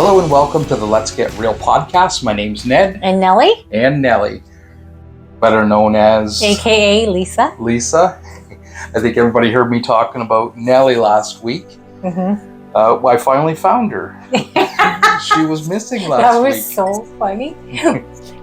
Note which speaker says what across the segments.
Speaker 1: Hello and welcome to the Let's Get Real podcast. My name's Ned.
Speaker 2: And Nellie.
Speaker 1: And Nellie, better known as...
Speaker 2: AKA Lisa.
Speaker 1: Lisa. I think everybody heard me talking about Nellie last week.
Speaker 2: Mm-hmm.
Speaker 1: I finally found her. She was missing last week.
Speaker 2: That was so funny.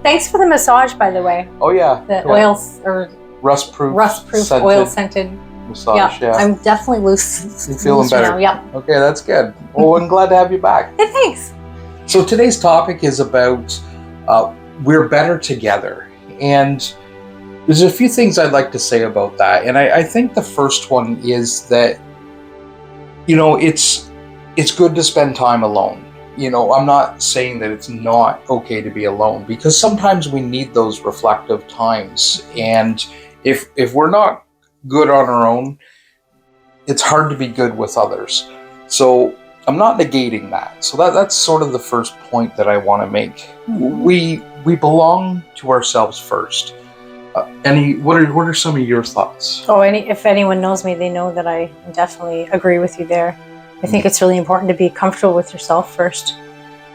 Speaker 2: Thanks for the massage, by the way.
Speaker 1: Oh, yeah.
Speaker 2: The oils or
Speaker 1: rust-proof
Speaker 2: scented oil-scented
Speaker 1: massage. Yeah.
Speaker 2: I'm definitely loose.
Speaker 1: You're feeling better.
Speaker 2: Now. Yep.
Speaker 1: Okay, that's good. Well, I'm glad to have you back.
Speaker 2: Hey, thanks.
Speaker 1: So today's topic is about we're better together. And there's a few things I'd like to say about that. And I think the first one is that, it's good to spend time alone. I'm not saying that it's not okay to be alone, because sometimes we need those reflective times. And if we're not good on our own, it's hard to be good with others. So I'm not negating that. So that's sort of the first point that I want to make.
Speaker 2: Mm-hmm.
Speaker 1: We belong to ourselves first. What are some of your thoughts?
Speaker 2: If anyone knows me, they know that I definitely agree with you there. I think it's really important to be comfortable with yourself first.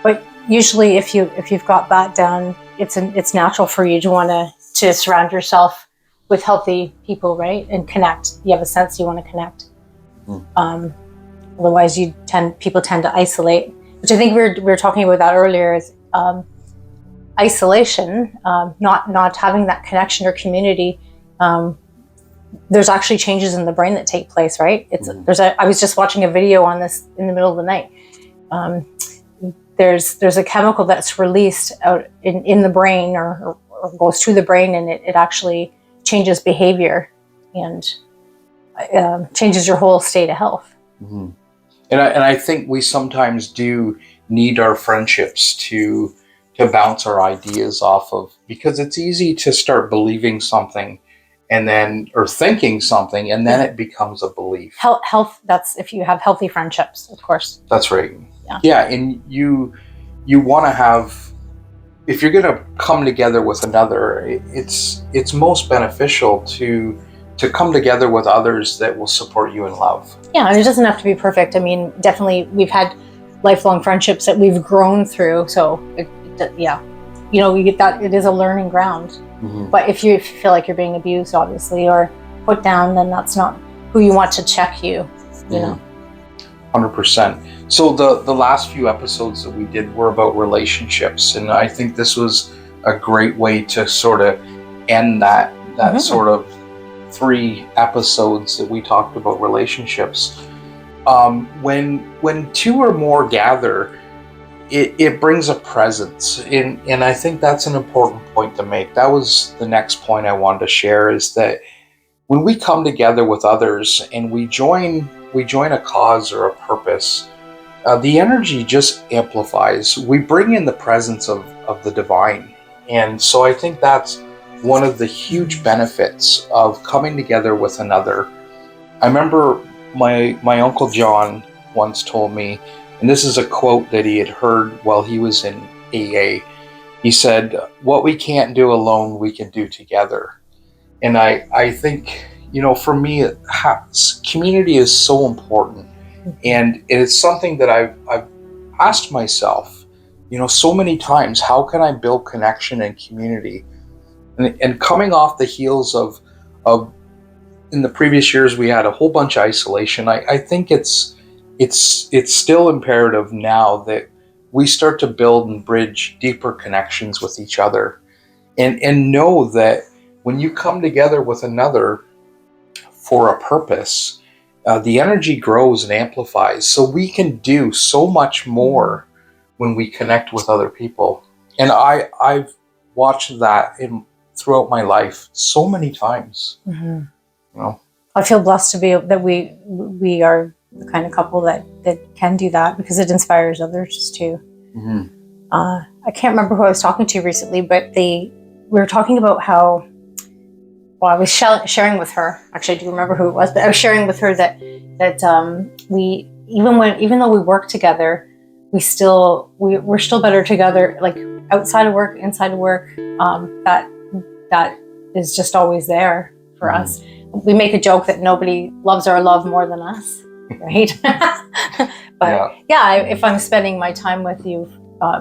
Speaker 2: But usually, if you've got that down, it's natural for you to want to surround yourself with healthy people, right? And connect. You have a sense you want to connect. Mm. Otherwise, people tend to isolate, which I think we were talking about that earlier. Is isolation, not having that connection or community. There's actually changes in the brain that take place, right? I was just watching a video on this in the middle of the night. There's a chemical that's released out in the brain or goes to the brain, and it actually changes behavior and changes your whole state of health.
Speaker 1: Mm-hmm. And I think we sometimes do need our friendships to bounce our ideas off of, because it's easy to start believing something or thinking something, and then it becomes a belief.
Speaker 2: Health, that's if you have healthy friendships, of course.
Speaker 1: That's right. Yeah, and you want to have, if you're going to come together with another, it's most beneficial to come together with others that will support you in love.
Speaker 2: Yeah, and it doesn't have to be perfect. I mean, definitely we've had lifelong friendships that we've grown through. So, you get that, it is a learning ground. Mm-hmm. But if you feel like you're being abused, obviously, or put down, then that's not who you want to check you, you know.
Speaker 1: 100%. So the last few episodes that we did were about relationships, and I think this was a great way to sort of end that mm-hmm. sort of 3 episodes that we talked about relationships. When 2 or more gather, it brings a presence, and I think that's an important point to make. That was the next point I wanted to share, is that when we come together with others and we join a cause or a purpose, the energy just amplifies. We bring in the presence of the divine. And so I think that's one of the huge benefits of coming together with another. I remember my Uncle John once told me, and this is a quote that he had heard while he was in AA. He said, "What we can't do alone, we can do together." And I think, for me, community is so important. And it's something that I've asked myself, so many times, how can I build connection and community? And coming off the heels of in the previous years, we had a whole bunch of isolation. I think it's still imperative now that we start to build and bridge deeper connections with each other, and know that when you come together with another for a purpose, the energy grows and amplifies. So we can do so much more when we connect with other people. And I've watched that throughout my life so many times. Mm-hmm.
Speaker 2: I feel blessed to be that we are the kind of couple that can do that, because it inspires others too. Mm-hmm. I can't remember who I was talking to recently, but we were talking about how, I was sharing with her, actually I do remember who it was, but I was sharing with her that we, even though we work together, we're still better together, like outside of work, inside of work. That is just always there for mm-hmm. us. We make a joke that nobody loves our love more than us, right? But if I'm spending my time with you,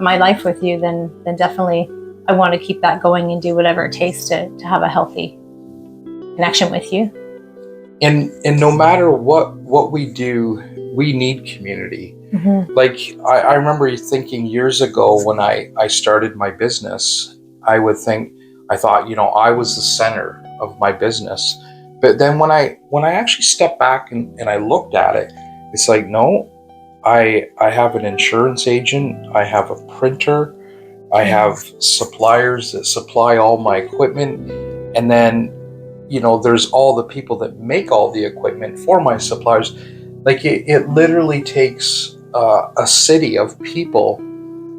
Speaker 2: my life with you, then definitely I want to keep that going and do whatever it takes to have a healthy connection with you.
Speaker 1: And no matter what we do, we need community.
Speaker 2: Mm-hmm.
Speaker 1: Like I remember thinking years ago when I started my business, I thought, I was the center of my business. But then when I actually stepped back and I looked at it, it's like, no, I have an insurance agent, I have a printer, I have suppliers that supply all my equipment, and then there's all the people that make all the equipment for my suppliers. Like it literally takes a city of people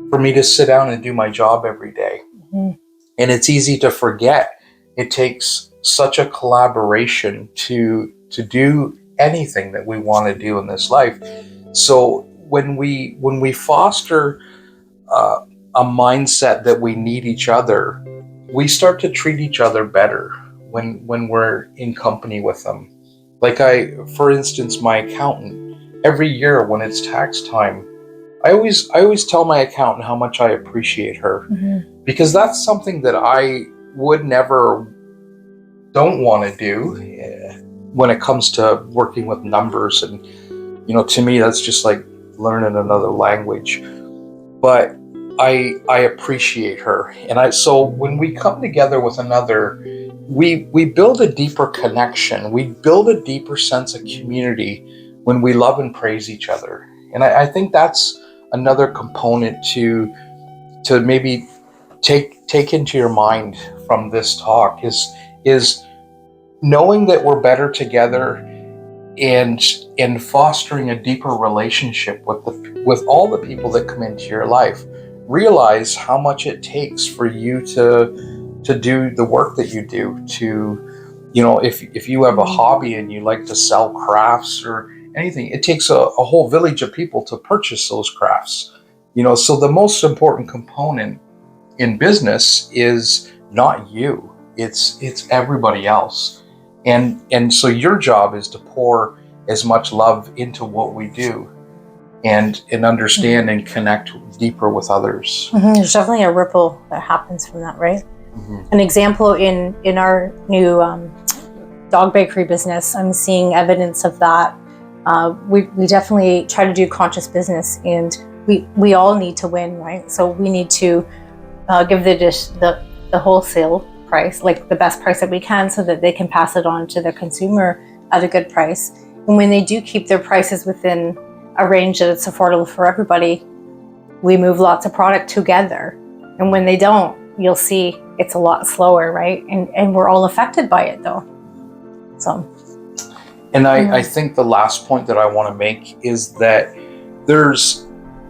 Speaker 1: for me to sit down and do my job every day.
Speaker 2: Mm-hmm.
Speaker 1: And it's easy to forget. It takes such a collaboration to do anything that we want to do in this life. So when we foster a mindset that we need each other, we start to treat each other better when we're in company with them. Like for instance, my accountant, every year when it's tax time, I always tell my accountant how much I appreciate her,
Speaker 2: mm-hmm.
Speaker 1: because that's something that I don't want to do when it comes to working with numbers. And to me, that's just like learning another language. But I appreciate her, and so when we come together with another, we build a deeper connection. We build a deeper sense of community when we love and praise each other. And I think that's another component to maybe take into your mind from this talk is knowing that we're better together, and fostering a deeper relationship with all the people that come into your life. Realize how much it takes for you to do the work that you do. If you have a hobby and you like to sell crafts or anything, it takes a whole village of people to purchase those crafts. So the most important component in business is not you, it's everybody else. And so your job is to pour as much love into what we do, and understand and connect deeper with others.
Speaker 2: Mm-hmm. There's definitely a ripple that happens from that, right?
Speaker 1: Mm-hmm.
Speaker 2: An example in our new dog bakery business, I'm seeing evidence of that. We definitely try to do conscious business, and we all need to win, right? So we need to give the dish the wholesale price, like the best price that we can, so that they can pass it on to the consumer at a good price. And when they do keep their prices within a range that it's affordable for everybody, we move lots of product together. And when they don't, you'll see it's a lot slower, right? And we're all affected by it, though. So.
Speaker 1: And I think the last point that I want to make is that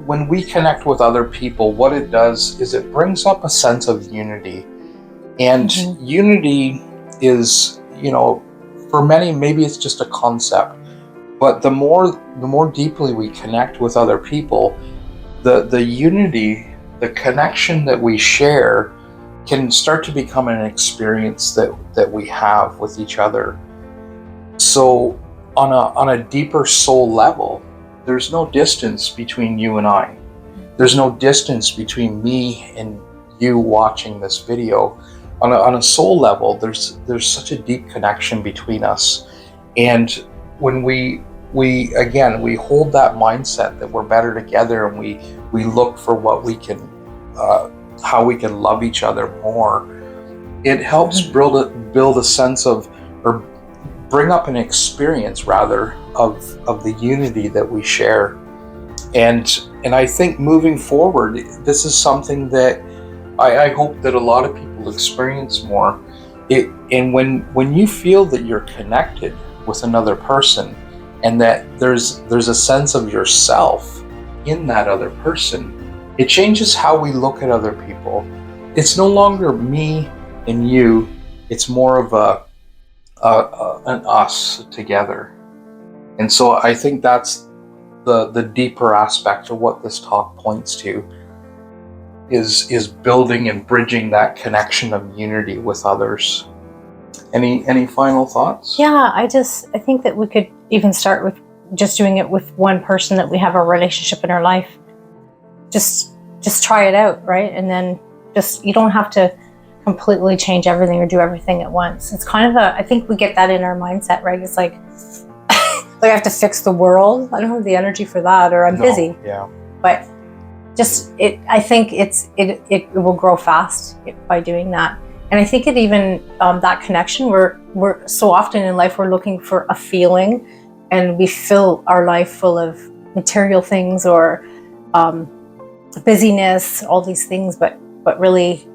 Speaker 1: when we connect with other people, what it does is it brings up a sense of unity. And unity is, for many, maybe it's just a concept, but the more deeply we connect with other people, the unity, the connection that we share can start to become an experience that we have with each other. So on a deeper soul level, there's no distance between you and I. There's no distance between me and you watching this video. On a soul level, there's such a deep connection between us. And when we hold that mindset that we're better together, and we look for what we can, how we can love each other more, it helps build a sense of, or bring up an experience rather of the unity that we share. And I think moving forward, this is something that I hope that a lot of people experience more. And when you feel that you're connected with another person, and that there's a sense of yourself in that other person, it changes how we look at other people. It's no longer me and you, it's more of an us together. And so I think that's the deeper aspect of what this talk points to, is building and bridging that connection of unity with others. Any final thoughts?
Speaker 2: Yeah, I think that we could even start just doing it with one person that we have a relationship in our life. Just try it out, right? And then you don't have to completely change everything or do everything at once. It's kind of I think we get that in our mindset, right? It's like I have to fix the world. I don't have the energy for that, or I'm busy.
Speaker 1: Yeah.
Speaker 2: But I think it will grow fast by doing that. And I think it even, that connection, we're so often in life, we're looking for a feeling, and we fill our life full of material things or busyness, all these things, but really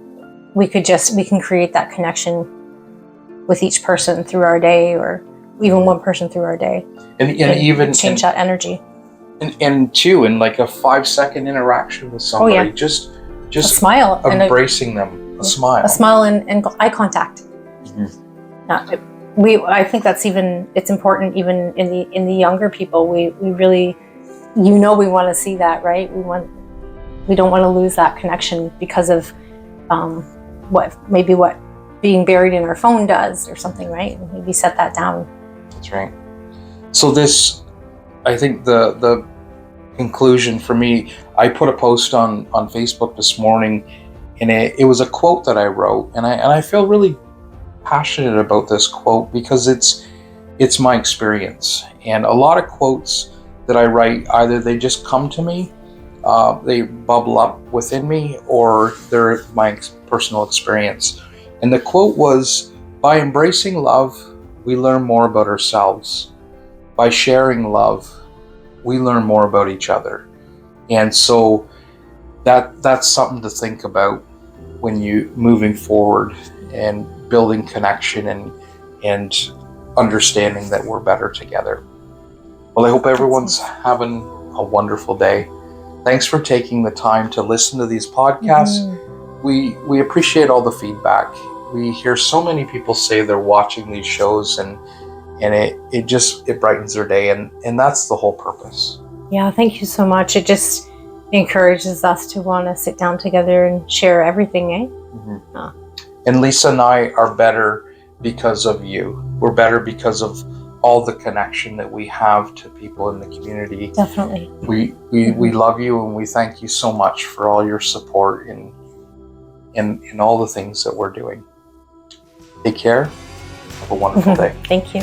Speaker 2: we can create that connection with each person through our day, or even one person through our day,
Speaker 1: and even
Speaker 2: change that energy.
Speaker 1: And two, in like a 5-second interaction with somebody, just
Speaker 2: a smile,
Speaker 1: embracing them, a
Speaker 2: smile and eye contact. I think it's important even in the younger people. We really, we want to see that, right? We don't want to lose that connection because of what being buried in our phone does or something, right? Maybe set that down.
Speaker 1: That's right. So this, I think the conclusion for me, I put a post on Facebook this morning, and it was a quote that I wrote, and I feel really passionate about this quote because it's my experience. And a lot of quotes that I write, either they just come to me, they bubble up within me, or they're my personal experience. And the quote was, "By embracing love, we learn more about ourselves. By sharing love, we learn more about each other." And so that's something to think about when you moving forward and building connection and understanding that we're better together. Well, I hope everyone's having a wonderful day. Thanks for taking the time to listen to these podcasts. We appreciate all the feedback. We hear so many people say they're watching these shows, and it brightens their day, and that's the whole purpose.
Speaker 2: Yeah, thank you so much. It just encourages us to want to sit down together and share everything, eh?
Speaker 1: And Lisa and I are better because of you. We're better because of all the connection that we have to people in the community.
Speaker 2: Definitely.
Speaker 1: We love you, and we thank you so much for all your support in all the things that we're doing. Take care. Have a wonderful day.
Speaker 2: Thank you.